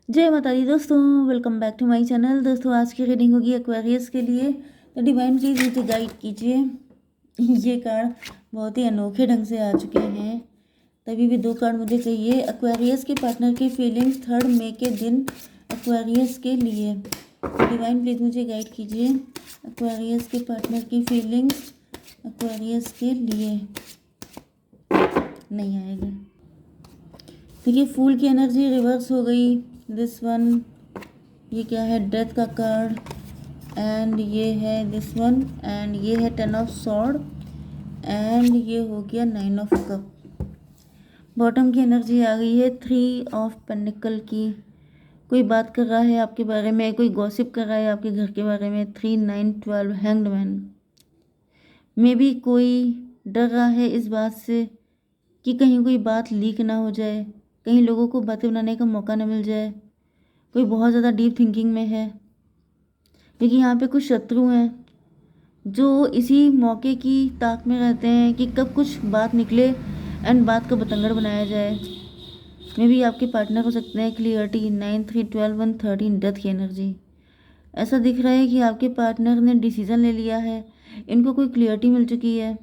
जय माता दी दोस्तों, welcome back to my channel. दोस्तों आज की रीडिंग होगी एक्वेरियस के लिए। तो डिवाइन प्लीज मुझे गाइड कीजिए। ये कार्ड बहुत ही अनोखे ढंग से आ चुके हैं। तभी भी 2 कार्ड मुझे चाहिए। एक्वेरियस के पार्टनर की फीलिंग्स 3 मई के दिन एक्वेरियस के लिए। तो डिवाइन प्लीज मुझे गाइड कीजिए एक्वेरियस के पार्टनर की फीलिंग्स एक्वेरियस के लिए। नहीं आएगा। देखिए फूल की एनर्जी रिवर्स हो गई। दिस वन, ये क्या है, डेथ का कार्ड, एंड ये है दिस वन, एंड ये है 10 ऑफ सॉर्ड, एंड ये हो गया 9 ऑफ कप। बॉटम की एनर्जी आ गई है 3 ऑफ पेनिकल की। कोई बात कर रहा है आपके बारे में, कोई गॉसिप कर रहा है आपके घर के बारे में। 3 9 12 हैंग्ड मैन। मे बी कोई डर रहा है इस बात से कि कहीं कोई बात लीक ना हो जाए, कहीं लोगों को बातें बनाने का मौका ना मिल जाए। कोई बहुत ज़्यादा डीप थिंकिंग में है, लेकिन यहाँ पे कुछ शत्रु हैं जो इसी मौके की ताक में रहते हैं कि कब कुछ बात निकले एंड बात का बतंगड़ बनाया जाए। मे भी आपके पार्टनर हो सकते हैं। क्लियरिटी 9 3 12 1 13 डेथ की एनर्जी। ऐसा दिख रहा है कि आपके पार्टनर ने डिसीजन ले लिया है, इनको कोई क्लियरिटी मिल चुकी है।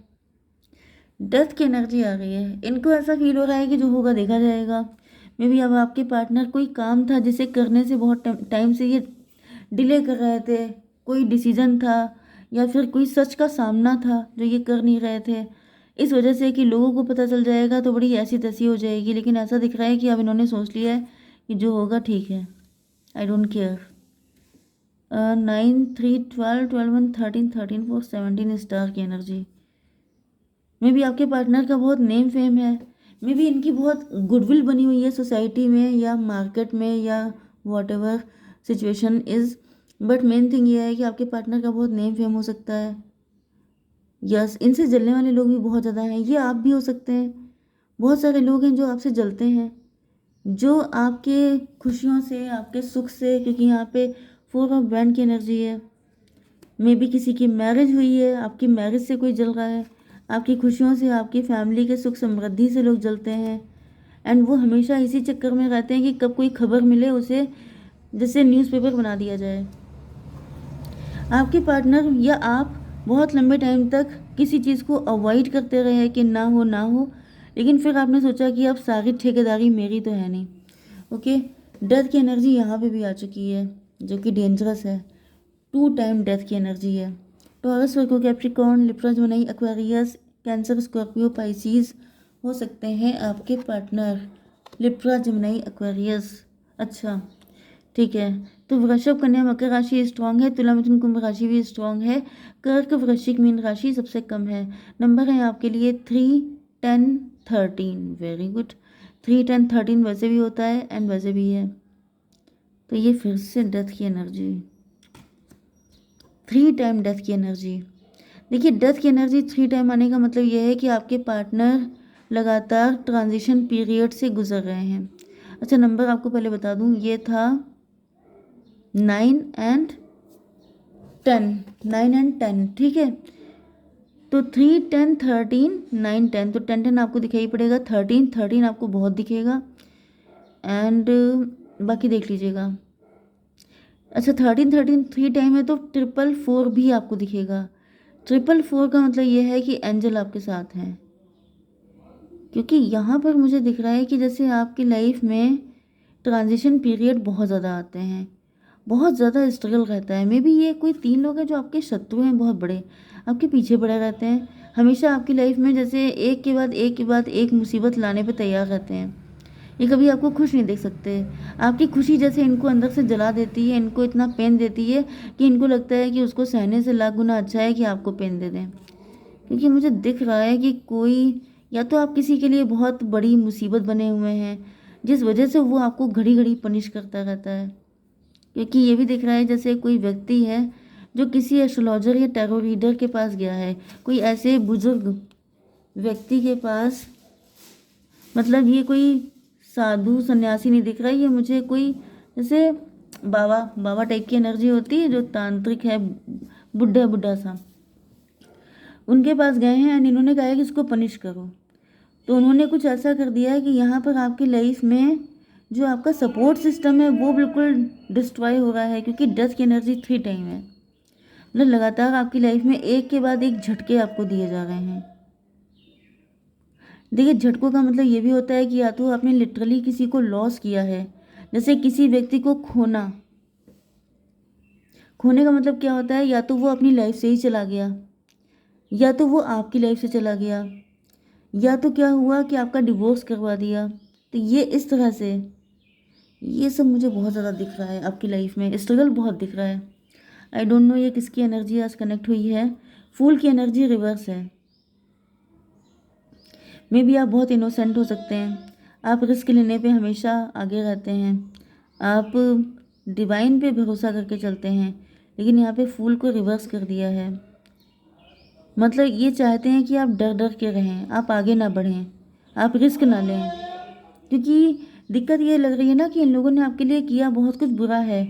डेथ की एनर्जी आ गई है। इनको ऐसा फील हो रहा है कि जो होगा देखा जाएगा। मे बी अब आपके पार्टनर कोई काम था जिसे करने से बहुत टाइम से ये डिले कर रहे थे। कोई डिसीजन था या फिर कोई सच का सामना था जो ये कर नहीं रहे थे। इस वजह से कि लोगों को पता चल जाएगा तो बड़ी ऐसी तैसी हो जाएगी। लेकिन ऐसा दिख रहा है कि अब इन्होंने सोच लिया है कि जो होगा ठीक है, आई डोंट केयर। 9 3 12 12 1 13 13 4 17 स्टार की एनर्जी। मे बी आपके पार्टनर का बहुत नेम फेम है। मे बी इनकी बहुत गुडविल बनी हुई है सोसाइटी में या मार्केट में या what ever situation is. But main thing ये है कि आपके पार्टनर का बहुत नेम फेम हो सकता है। यस, इनसे जलने वाले लोग भी बहुत ज़्यादा हैं। ये आप भी हो सकते हैं। बहुत सारे लोग हैं जो आपसे जलते हैं, जो आपके खुशियों से, आपके सुख से, क्योंकि यहाँ पे 4 ऑफ बैंड की एनर्जी है। मे बी किसी की मैरिज हुई है, आपकी मैरिज से कोई जल रहा है। आपकी खुशियों से, आपकी फैमिली के सुख समृद्धि से लोग जलते हैं। एंड वो हमेशा इसी चक्कर में रहते हैं कि कब कोई खबर मिले उसे जैसे न्यूज़पेपर बना दिया जाए। आपके पार्टनर या आप बहुत लंबे टाइम तक किसी चीज़ को अवॉइड करते रहे कि ना हो ना हो, लेकिन फिर आपने सोचा कि अब सारी ठेकेदारी मेरी तो है नहीं। ओके, डेथ की एनर्जी यहाँ पे भी आ चुकी है जो कि डेंजरस है। 2 टाइम डेथ की एनर्जी है। Taurus, Virgo, Capricorn, Libra, Gemini, Aquarius, Cancer, Scorpio, Pisces हो सकते हैं आपके पार्टनर। Libra, Gemini, Aquarius. अच्छा ठीक है। तो वृषभ, कन्या, मकर राशि स्ट्रांग है। तुला, मिथुन, कुंभ राशि भी स्ट्रांग है। कर्क, वृश्चिक, मीन राशि सबसे कम है। नंबर है आपके लिए 3 10 13। Very good. 3 10 13 वैसे भी होता है एंड वैसे भी है। तो ये फिर से डेथ की एनर्जी, 3 टाइम डेथ की एनर्जी। देखिए डेथ की एनर्जी 3 टाइम आने का मतलब यह है कि आपके पार्टनर लगातार ट्रांजिशन पीरियड से गुजर रहे हैं। अच्छा नंबर आपको पहले बता दूं, ये था 9 एंड 10, 9 एंड 10, ठीक है। तो 3 10 13 9 10, तो 10 10 आपको दिखाई पड़ेगा, 13 13 आपको बहुत दिखेगा एंड बाकी देख लीजिएगा। अच्छा 13 13 3 टाइम है तो 444 भी आपको दिखेगा। 444 का मतलब ये है कि एंजल आपके साथ हैं, क्योंकि यहाँ पर मुझे दिख रहा है कि जैसे आपकी लाइफ में ट्रांजिशन पीरियड बहुत ज़्यादा आते हैं, बहुत ज़्यादा स्ट्रगल रहता है। मे बी ये कोई 3 लोग हैं जो आपके शत्रु हैं, बहुत बड़े, आपके पीछे पड़े रहते हैं हमेशा आपकी लाइफ में, जैसे एक के बाद एक के बाद एक मुसीबत लाने पे तैयार रहते हैं। ये कभी आपको खुश नहीं देख सकते। आपकी खुशी जैसे इनको अंदर से जला देती है, इनको इतना पेन देती है कि इनको लगता है कि उसको सहने से लाख गुना अच्छा है कि आपको पेन दे दें। क्योंकि मुझे दिख रहा है कि कोई, या तो आप किसी के लिए बहुत बड़ी मुसीबत बने हुए हैं जिस वजह से वो आपको घड़ी घड़ी पनिश करता रहता है। क्योंकि ये भी दिख रहा है जैसे कोई व्यक्ति है जो किसी एस्ट्रोलॉजर या टैरो रीडर के पास गया है, कोई ऐसे बुजुर्ग व्यक्ति के पास। मतलब ये कोई साधु सन्यासी नहीं दिख रहा है, ये मुझे कोई जैसे बाबा बाबा टाइप की एनर्जी होती है, जो तांत्रिक है, बुढ़ा बुढ़ा सा, उनके पास गए हैं एंड इन्होंने कहा है कि इसको पनिश करो। तो उन्होंने कुछ ऐसा कर दिया है कि यहाँ पर आपकी लाइफ में जो आपका सपोर्ट सिस्टम है वो बिल्कुल डिस्ट्रॉय हो रहा है, क्योंकि डेथ की एनर्जी 3 टाइम है। मतलब लगातार आपकी लाइफ में एक के बाद एक झटके आपको दिए जा रहे हैं। देखिए, झटकों का मतलब ये भी होता है कि या तो आपने लिटरली किसी को लॉस किया है, जैसे किसी व्यक्ति को खोना। खोने का मतलब क्या होता है, या तो वो अपनी लाइफ से ही चला गया, या तो वो आपकी लाइफ से चला गया, या तो क्या हुआ कि आपका डिवोर्स करवा दिया। तो ये इस तरह से ये सब मुझे बहुत ज़्यादा दिख रहा है, आपकी लाइफ में स्ट्रगल बहुत दिख रहा है। आई डोंट नो ये किसकी एनर्जी आज कनेक्ट हुई है। फूल की एनर्जी रिवर्स है। मे बी आप बहुत इनोसेंट हो सकते हैं, आप रिस्क लेने पे हमेशा आगे रहते हैं, आप डिवाइन पे भरोसा करके चलते हैं, लेकिन यहाँ पे फूल को रिवर्स कर दिया है। मतलब ये चाहते हैं कि आप डर डर के रहें, आप आगे ना बढ़ें, आप रिस्क ना लें, क्योंकि दिक्कत ये लग रही है ना कि इन लोगों ने आपके लिए किया बहुत कुछ बुरा है,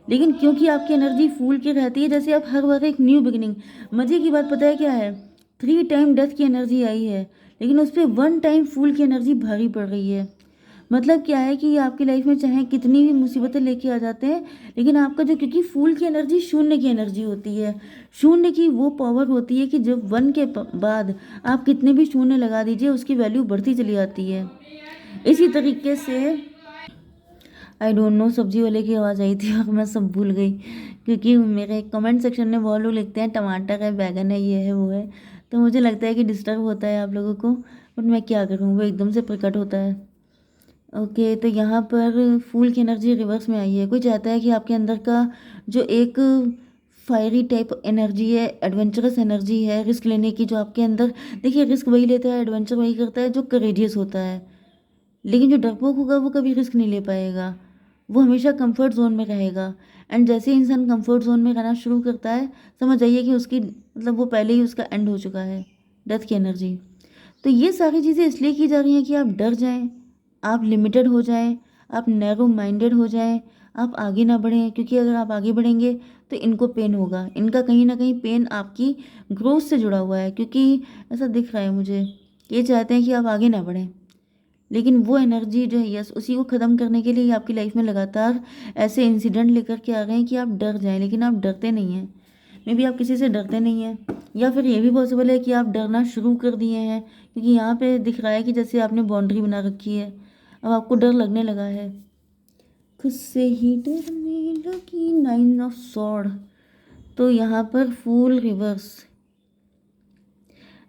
लेकिन क्योंकि आपकी एनर्जी फूल की रहती है, जैसे आप हर बार एक न्यू बिगिनिंग। मज़े की बात पता है क्या है, 3 टाइम डेथ की एनर्जी आई है, लेकिन उस पर 1 टाइम फूल की एनर्जी भारी पड़ रही है। मतलब क्या है कि आपकी लाइफ में चाहे कितनी भी मुसीबतें लेके आ जाते हैं, लेकिन आपका जो, क्योंकि फूल की एनर्जी शून्य की एनर्जी होती है। शून्य की वो पावर होती है कि जब 1 के बाद आप कितने भी शून्य लगा दीजिए, उसकी वैल्यू बढ़ती चली जाती है। इसी तरीके से आई डोंट नो, सब्जी वाले की आवाज़ आई थी और मैं सब भूल गई, क्योंकि मेरे कमेंट सेक्शन में बहुत लोग लिखते हैं टमाटर है, बैगन है, ये है, वो है, तो मुझे लगता है कि डिस्टर्ब होता है आप लोगों को, बट मैं क्या करूँ, वो एकदम से प्रकट होता है। ओके, तो यहाँ पर फूल की एनर्जी रिवर्स में आई है। कोई चाहता है कि आपके अंदर का जो एक फायरी टाइप एनर्जी है, एडवेंचरस एनर्जी है, रिस्क लेने की जो आपके अंदर, देखिए रिस्क वही लेता है, एडवेंचर वही करता है जो करेजियस होता है, लेकिन जो डरपोक होगा वो कभी रिस्क नहीं ले पाएगा, वो हमेशा कंफर्ट जोन में रहेगा। एंड जैसे ही इंसान कंफर्ट जोन में रहना शुरू करता है, समझ जाइए कि उसकी मतलब वो पहले ही उसका एंड हो चुका है, डेथ की एनर्जी। तो ये सारी चीज़ें इसलिए की जा रही हैं कि आप डर जाएं, आप लिमिटेड हो जाएं, आप नैरो माइंडेड हो जाएं, आप आगे ना बढ़ें, क्योंकि अगर आप आगे बढ़ेंगे तो इनको पेन होगा, इनका कहीं ना कहीं पेन आपकी ग्रोथ से जुड़ा हुआ है, क्योंकि ऐसा दिख रहा है मुझे, ये चाहते हैं कि आप आगे ना बढ़ें, लेकिन वो एनर्जी जो है, यस, उसी को ख़त्म करने के लिए ये आपकी लाइफ में लगातार ऐसे इंसिडेंट लेकर के आ रहे हैं कि आप डर जाएं, लेकिन आप डरते नहीं हैं। मे बी आप किसी से डरते नहीं हैं, या फिर ये भी पॉसिबल है कि आप डरना शुरू कर दिए हैं, क्योंकि यहाँ पे दिख रहा है कि जैसे आपने बाउंड्री बना रखी है, अब आपको डर लगने लगा है, खुद से ही डरने लगी। 9 ऑफ सॉर्ड, तो यहाँ पर फूल रिवर्स।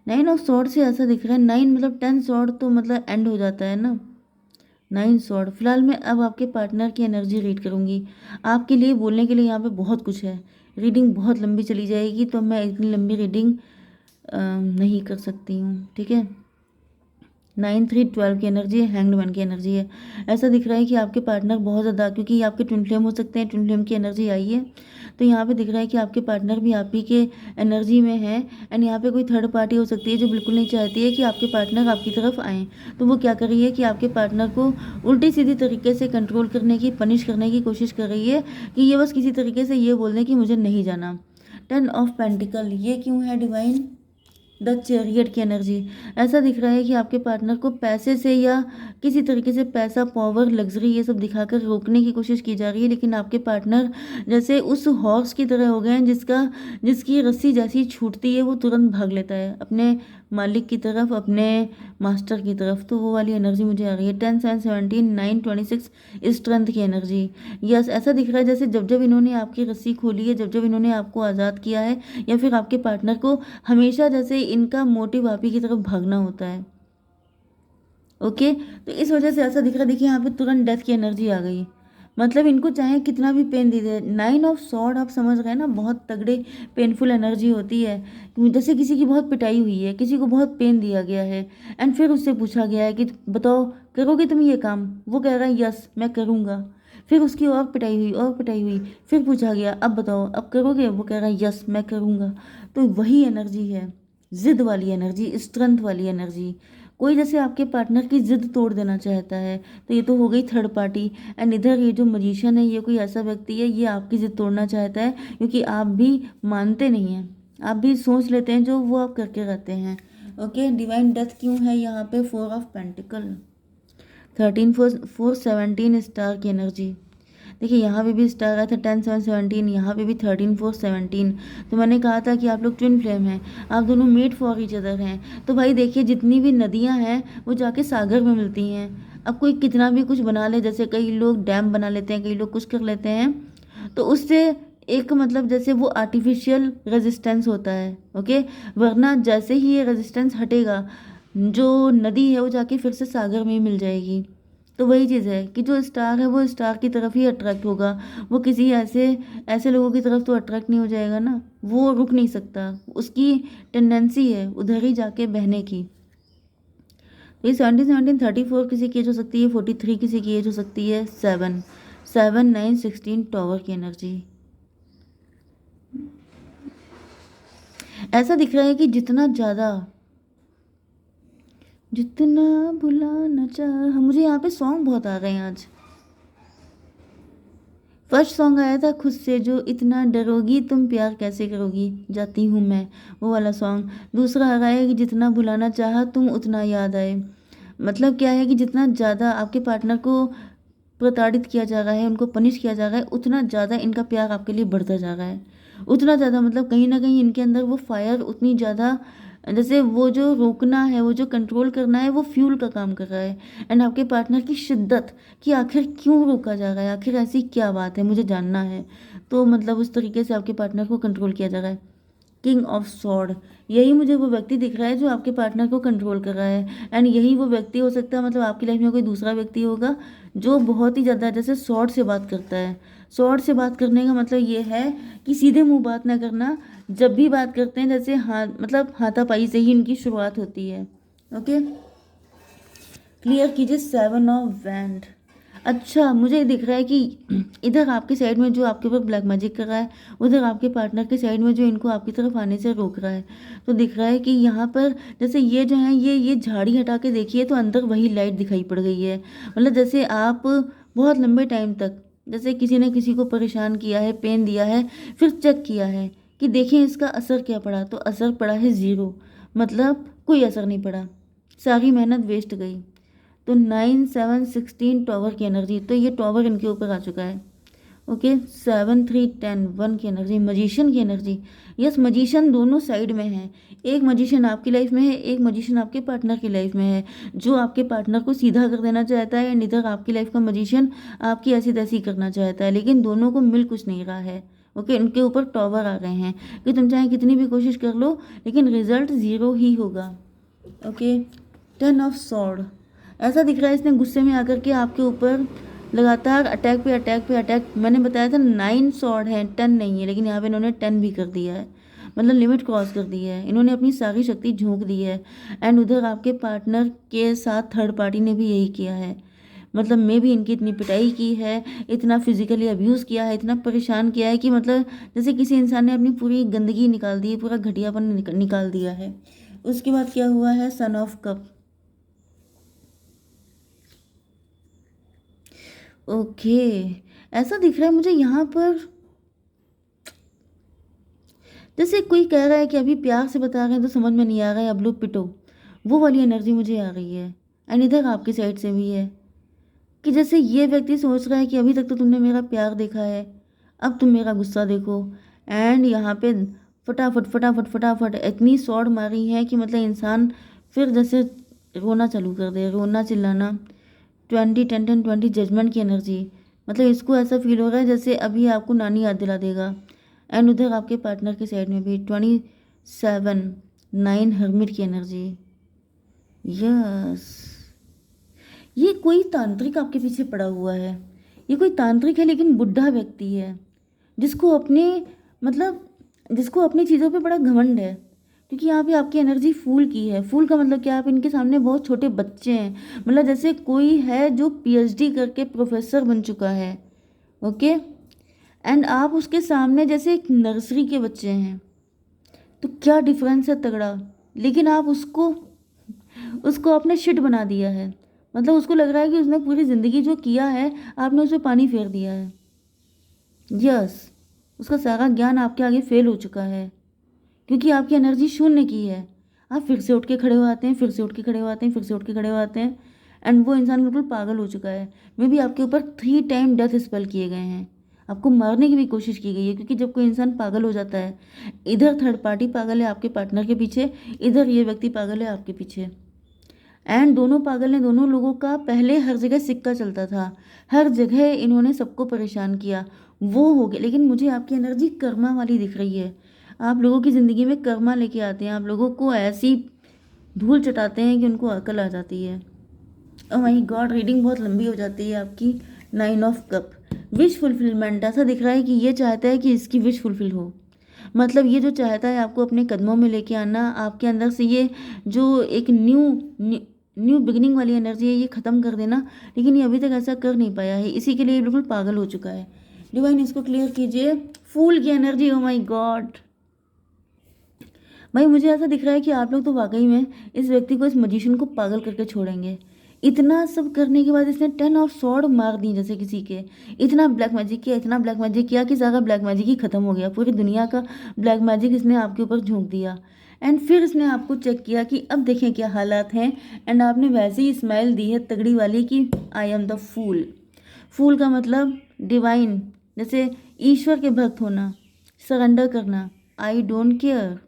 9 ऑफ सॉर्ड से ऐसा दिख रहा है, 9 मतलब 10 सॉर्ड तो मतलब एंड हो जाता है ना, 9 सॉर्ड। फिलहाल मैं अब आपके पार्टनर की एनर्जी रीड करूंगी। आपके लिए बोलने के लिए यहाँ पे बहुत कुछ है, रीडिंग बहुत लंबी चली जाएगी, तो मैं इतनी लंबी रीडिंग नहीं कर सकती हूँ, ठीक है। 9 3 12 की एनर्जी है, हैंग्ड मैन की एनर्जी है। ऐसा दिख रहा है कि आपके पार्टनर बहुत ज़्यादा, क्योंकि ये आपके ट्विन फ्लेम हो सकते हैं, ट्विन फ्लेम की एनर्जी आई है, तो यहाँ पे दिख रहा है कि आपके पार्टनर भी आप ही के एनर्जी में है। एंड यहाँ पे कोई थर्ड पार्टी हो सकती है जो बिल्कुल नहीं चाहती है कि आपके पार्टनर आपकी तरफ आएँ, तो वो क्या कर रही है कि आपके पार्टनर को उल्टी सीधी तरीके से कंट्रोल करने की, पनिश करने की कोशिश कर रही है, कि ये बस किसी तरीके से ये बोल दें कि मुझे नहीं जाना। 10 ऑफ पेंटिकल, ये क्यों है डिवाइन? द चैरियट की एनर्जी। ऐसा दिख रहा है कि आपके पार्टनर को पैसे से या किसी तरीके से पैसा, पावर, लग्जरी, ये सब दिखाकर रोकने की कोशिश की जा रही है, लेकिन आपके पार्टनर जैसे उस हॉर्स की तरह हो गए हैं जिसकी रस्सी जैसी छूटती है वो तुरंत भाग लेता है अपने मालिक की तरफ, अपने मास्टर की तरफ, तो वो वाली एनर्जी मुझे आ रही है। 10 7 17 9 26 स्ट्रेंथ की एनर्जी। यस, ऐसा दिख रहा है जैसे जब जब इन्होंने आपकी रस्सी खोली है, जब जब इन्होंने आपको आज़ाद किया है, या फिर आपके पार्टनर को, हमेशा जैसे इनका मोटिव आप ही की तरफ भागना होता है। ओके, तो इस वजह से ऐसा दिख रहा है। देखिए यहाँ पे तुरंत डेथ की एनर्जी आ गई, मतलब इनको चाहे कितना भी पेन दे दे। 9 ऑफ सॉर्ड, आप समझ गए ना, बहुत तगड़े पेनफुल एनर्जी होती है, जैसे किसी की बहुत पिटाई हुई है, किसी को बहुत पेन दिया गया है, एंड फिर उससे पूछा गया है कि बताओ करोगे तुम ये काम, वो कह रहा है यस मैं करूँगा, फिर उसकी और पिटाई हुई और पिटाई हुई, फिर पूछा गया अब बताओ अब करोगे, वो कह रहा है यस मैं करूँगा। तो वही एनर्जी है, जिद वाली एनर्जी, स्ट्रेंथ वाली एनर्जी। कोई जैसे आपके पार्टनर की जिद तोड़ देना चाहता है, तो ये तो हो गई थर्ड पार्टी। एंड इधर ये जो मजिशियन है, ये कोई ऐसा व्यक्ति है, ये आपकी जिद तोड़ना चाहता है, क्योंकि आप भी मानते नहीं हैं, आप भी सोच लेते हैं जो वो आप करके रहते हैं। ओके, डिवाइन डेथ क्यों है यहाँ पे? 4 ऑफ पेंटिकल। 13 4 17 स्टार की एनर्जी। देखिए यहाँ पे भी स्टार आया था 10 7 17, यहाँ पे भी 13 4 17। तो मैंने कहा था कि आप लोग ट्विन फ्लेम हैं, आप दोनों मेड फॉर ईच अदर हैं। तो भाई देखिए जितनी भी नदियाँ हैं वो जाके सागर में मिलती हैं। अब कोई कितना भी कुछ बना ले, जैसे कई लोग डैम बना लेते हैं, कई लोग कुछ कर लेते हैं, तो उससे एक मतलब जैसे वो आर्टिफिशियल रेजिस्टेंस होता है, ओके। वरना जैसे ही ये रेजिस्टेंस हटेगा, जो नदी है वो जाके फिर से सागर में ही मिल जाएगी। तो वही चीज़ है कि जो स्टार है वो स्टार की तरफ ही अट्रैक्ट होगा, वो किसी ऐसे ऐसे लोगों की तरफ तो अट्रैक्ट नहीं हो जाएगा ना, वो रुक नहीं सकता, उसकी टेंडेंसी है उधर ही जाके बहने की। तो ये 17 17 34 किसी की एज हो सकती है, 43 किसी की एज हो सकती है, 7 7 9 16 टॉवर की एनर्जी। ऐसा दिख रहा है कि जितना भुलाना चाह, मुझे यहाँ पे सॉन्ग बहुत आ गए हैं आज। फर्स्ट सॉन्ग आया था खुद से, जो इतना डरोगी तुम प्यार कैसे करोगी, जाती हूँ मैं, वो वाला सॉन्ग। दूसरा आ रहा है कि जितना भुलाना चाहा तुम उतना याद आए। मतलब क्या है कि जितना ज़्यादा आपके पार्टनर को प्रताड़ित किया जा रहा है, उनको पनिश किया जा रहा है, उतना ज़्यादा इनका प्यार आपके लिए बढ़ता जा रहा है। उतना ज़्यादा मतलब कहीं ना कहीं इनके अंदर वो फायर उतनी ज़्यादा, जैसे वो जो रोकना है, वो जो कंट्रोल करना है, वो फ्यूल का काम कर रहा है। एंड आपके पार्टनर की शिद्दत कि आखिर क्यों रोका जा रहा है, आखिर ऐसी क्या बात है, मुझे जानना है। तो मतलब उस तरीके से आपके पार्टनर को कंट्रोल किया जा रहा है। किंग ऑफ सॉर्ड, यही मुझे वो व्यक्ति दिख रहा है जो आपके पार्टनर को कंट्रोल कर रहा है। एंड यही वो व्यक्ति हो सकता है, मतलब आपकी लाइफ में कोई दूसरा व्यक्ति होगा जो बहुत ही ज़्यादा जैसे सॉर्ड से बात करता है। सॉर्ड से बात करने का मतलब ये है कि सीधे मुंह बात ना करना, जब भी बात करते हैं जैसे हाँ मतलब हाथापाई से ही इनकी शुरुआत होती है, ओके। क्लियर कीजिए 7 ऑफ वैंड। अच्छा मुझे दिख रहा है कि इधर आपके साइड में जो आपके ऊपर ब्लैक मैजिक कर रहा है, उधर आपके पार्टनर के साइड में जो इनको आपकी तरफ आने से रोक रहा है। तो दिख रहा है कि यहाँ पर जैसे ये जो है ये झाड़ी हटा के देखिए तो अंदर वही लाइट दिखाई पड़ गई है। मतलब जैसे आप बहुत लंबे टाइम तक जैसे किसी ने किसी को परेशान किया है, पेन दिया है, फिर चेक किया है कि देखें इसका असर क्या पड़ा, तो असर पड़ा है ज़ीरो। मतलब कोई असर नहीं पड़ा, सारी मेहनत वेस्ट गई। तो 9 7 16 टॉवर की एनर्जी, तो ये टॉवर इनके ऊपर आ चुका है, ओके। 7 3 10 1 की एनर्जी, मजिशियन की एनर्जी। यस मजिशियन दोनों साइड में है, एक मजिशियन आपकी लाइफ में है, एक मजिशियन आपके पार्टनर की लाइफ में है, जो आपके पार्टनर को सीधा कर देना चाहता है। एंड इधर आपकी लाइफ का मजिशियन आपकी ऐसी तैसी करना चाहता है, लेकिन दोनों को मिल कुछ नहीं रहा है, ओके। इनके ऊपर टॉवर आ गए हैं कि तुम चाहे कितनी भी कोशिश कर लो, लेकिन रिजल्ट ज़ीरो ही होगा, ओके। 10 ऑफ सॉर्ड, ऐसा दिख रहा है इसने गुस्से में आकर के आपके ऊपर लगातार अटैक पे अटैक पे अटैक। मैंने बताया था 9 सॉर्ड है, 10 नहीं है, लेकिन यहाँ पे इन्होंने 10 भी कर दिया है, मतलब लिमिट क्रॉस कर दी है, इन्होंने अपनी सारी शक्ति झोंक दी है। एंड उधर आपके पार्टनर के साथ थर्ड पार्टी ने भी यही किया है, मतलब मैं भी इनकी इतनी पिटाई की है, इतना फिजिकली अब्यूज़ किया है, इतना परेशान किया है कि मतलब जैसे किसी इंसान ने अपनी पूरी गंदगी निकाल दी है, पूरा घटियापन निकाल दिया है। उसके बाद क्या हुआ है, सन ऑफ कप, ओके। ऐसा दिख रहा है मुझे यहाँ पर जैसे कोई कह रहा है कि अभी प्यार से बता रहे हैं तो समझ में नहीं आ रहा है, अब लो पिटो, वो वाली एनर्जी मुझे आ रही है। एंड इधर आपकी साइड से भी है कि जैसे ये व्यक्ति सोच रहा है कि अभी तक तो तुमने मेरा प्यार देखा है, अब तुम मेरा गुस्सा देखो। एंड यहाँ पे फटाफट फटाफट फटाफट इतनी सौड़ मारी है कि मतलब इंसान फिर जैसे रोना चालू कर दे, रोना चिल्लाना। 20 10 10 20 जजमेंट की एनर्जी, मतलब इसको ऐसा फील हो रहा है जैसे अभी आपको नानी याद दिला देगा। एंड उधर आपके पार्टनर के साइड में भी 27 9 हर्मिट की एनर्जी। यस, ये कोई तांत्रिक आपके पीछे पड़ा हुआ है, ये कोई तांत्रिक है लेकिन बुढ़ा व्यक्ति है, जिसको अपने मतलब जिसको अपनी चीज़ों पे बड़ा घमंड है। क्योंकि यहाँ पे आपकी एनर्जी फूल की है, फूल का मतलब क्या, आप इनके सामने बहुत छोटे बच्चे हैं, मतलब जैसे कोई है जो पीएचडी करके प्रोफेसर बन चुका है, ओके। एंड आप उसके सामने जैसे एक नर्सरी के बच्चे हैं, तो क्या डिफरेंस है तगड़ा। लेकिन आप उसको उसको आपने शिट बना दिया है, मतलब उसको लग रहा है कि उसने पूरी ज़िंदगी जो किया है आपने उसे पानी फेर दिया है। यस, उसका सारा ज्ञान आपके आगे फेल हो चुका है, क्योंकि आपकी एनर्जी शून्य की है। आप फिर से उठ के खड़े हो आते हैं, फिर से उठ के खड़े हो आते हैं, फिर से उठ के खड़े हो आते हैं। एंड वो इंसान बिल्कुल पागल हो चुका है। मे बी आपके ऊपर 3 टाइम डेथ स्पेल किए गए हैं, आपको मारने की भी कोशिश की गई है, क्योंकि जब कोई इंसान पागल हो जाता है, इधर थर्ड पार्टी पागल है आपके पार्टनर के पीछे, इधर ये व्यक्ति पागल है आपके पीछे, एंड दोनों पागल ने दोनों लोगों का पहले हर जगह सिक्का चलता था, हर जगह इन्होंने सबको परेशान किया, वो हो गया। लेकिन मुझे आपकी एनर्जी कर्मा वाली दिख रही है, आप लोगों की ज़िंदगी में कर्मा लेके आते हैं, आप लोगों को ऐसी धूल चटाते हैं कि उनको अकल आ जाती है। ओह माय गॉड, रीडिंग बहुत लंबी हो जाती है आपकी। 9 ऑफ कप, विश फुलफिलमेंट, ऐसा दिख रहा है कि ये चाहता है कि इसकी विश फुलफिल हो। मतलब ये जो चाहता है आपको अपने कदमों में लेके आना, आपके अंदर से ये जो एक न्यू बिगिनिंग वाली एनर्जी है ये ख़त्म कर देना, लेकिन ये अभी तक ऐसा कर नहीं पाया है, इसी के लिए बिल्कुल पागल हो चुका है। डिवाइन इसको क्लियर कीजिए। फूल की एनर्जी, ओ माय गॉड भाई, मुझे ऐसा दिख रहा है कि आप लोग तो वाकई में इस व्यक्ति को, इस मजिशियन को पागल करके छोड़ेंगे। इतना सब करने के बाद इसने 10 ऑफ स्वॉर्ड मार दी जैसे किसी के, इतना ब्लैक मैजिक किया, इतना ब्लैक मैजिक किया कि सारा ब्लैक मैजिक ही खत्म हो गया, पूरी दुनिया का ब्लैक मैजिक इसने आपके ऊपर झोंक दिया। एंड फिर इसने आपको चेक किया कि अब देखें क्या हालात हैं, एंड आपने वैसे ही स्माइल दी है तगड़ी वाली कि आई एम द फूल। फूल का मतलब डिवाइन, जैसे ईश्वर के भक्त होना, सरेंडर करना, आई डोंट केयर।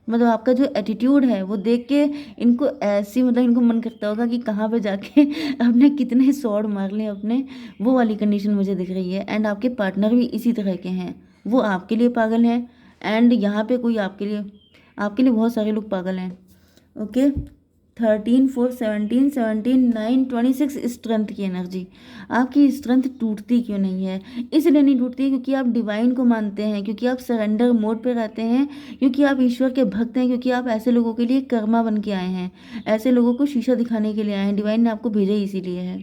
मतलब आपका जो एटीट्यूड है वो देख के इनको ऐसी, मतलब इनको मन करता होगा कि कहाँ पे जाके अपने कितने सौड़ मार लें अपने, वो वाली कंडीशन मुझे दिख रही है। एंड आपके पार्टनर भी इसी तरह के हैं, वो आपके लिए पागल हैं, एंड यहाँ पे कोई आपके लिए बहुत सारे लोग पागल हैं। ओके, 13 4 17 17 9 26 स्ट्रेंथ की एनर्जी। आपकी स्ट्रेंथ टूटती क्यों नहीं है? इसलिए नहीं टूटती क्योंकि आप डिवाइन को मानते हैं, क्योंकि आप सरेंडर मोड पे रहते हैं, क्योंकि आप ईश्वर के भक्त हैं, क्योंकि आप ऐसे लोगों के लिए कर्मा बन के आए हैं, ऐसे लोगों को शीशा दिखाने के लिए आए हैं। डिवाइन ने आपको भेजा ही इसीलिए है।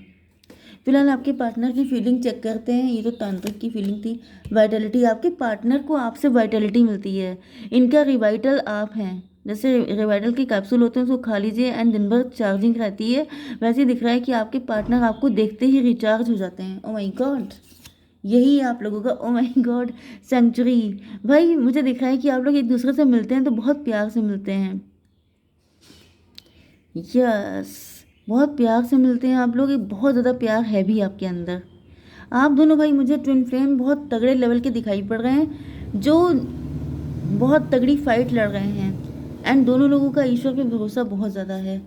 फिलहाल आपके पार्टनर की फीलिंग चेक करते हैं। ये तो तांत्रिक की फीलिंग थी। वाइटलिटी, आपके पार्टनर को आपसे वाइटलिटी मिलती है, इनका रिवाइटल आप हैं। जैसे रिवाइटल के कैप्सूल होते हैं उसको खा लीजिए एंड दिन भर चार्जिंग रहती है, वैसे ही दिख रहा है कि आपके पार्टनर आपको देखते ही रिचार्ज हो जाते हैं। ओ माय गॉड, यही है आप लोगों का ओ माय गॉड सेंचुरी। भाई मुझे दिख रहा है कि आप लोग एक दूसरे से मिलते हैं तो बहुत प्यार से मिलते हैं। यस, बहुत प्यार से मिलते हैं आप लोग, एक बहुत ज़्यादा प्यार है भी आपके अंदर। आप दोनों भाई मुझे ट्विन फ्लेम बहुत तगड़े लेवल के दिखाई पड़ रहे हैं, जो बहुत तगड़ी फाइट लड़ रहे हैं, एंड दोनों लोगों का ईश्वर पे भरोसा बहुत ज़्यादा है।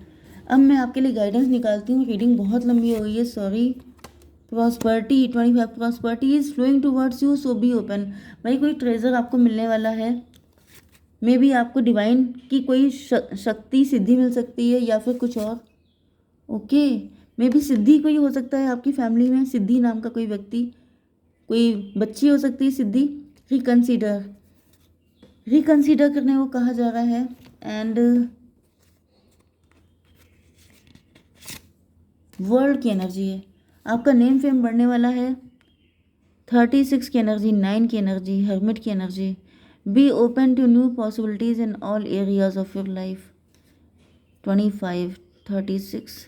अब मैं आपके लिए गाइडेंस निकालती हूँ, रीडिंग बहुत लंबी हो गई है, sorry. Prosperity 25, prosperity is flowing towards you, so be open. भाई कोई ट्रेजर आपको मिलने वाला है, मे बी आपको डिवाइन की कोई शक्ति सिद्धि मिल सकती है या फिर कुछ और। ओके, मे बी सिद्धि कोई हो सकता है आपकी फैमिली में, सिद्धि नाम का कोई व्यक्ति, कोई बच्ची हो सकती है सिद्धि। रिकंसीडर, रिकंसीडर करने को कहा जा रहा है। एंड वर्ल्ड की एनर्जी है, आपका नेम फेम बढ़ने वाला है। 36 की एनर्जी, 9 की एनर्जी, हर्मिट की energy. Be open to new possibilities in all areas of your life. 25 36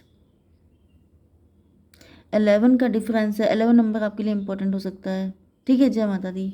11 का डिफरेंस है, 11 नंबर आपके लिए इंपॉर्टेंट हो सकता है। ठीक है, जय माता दी।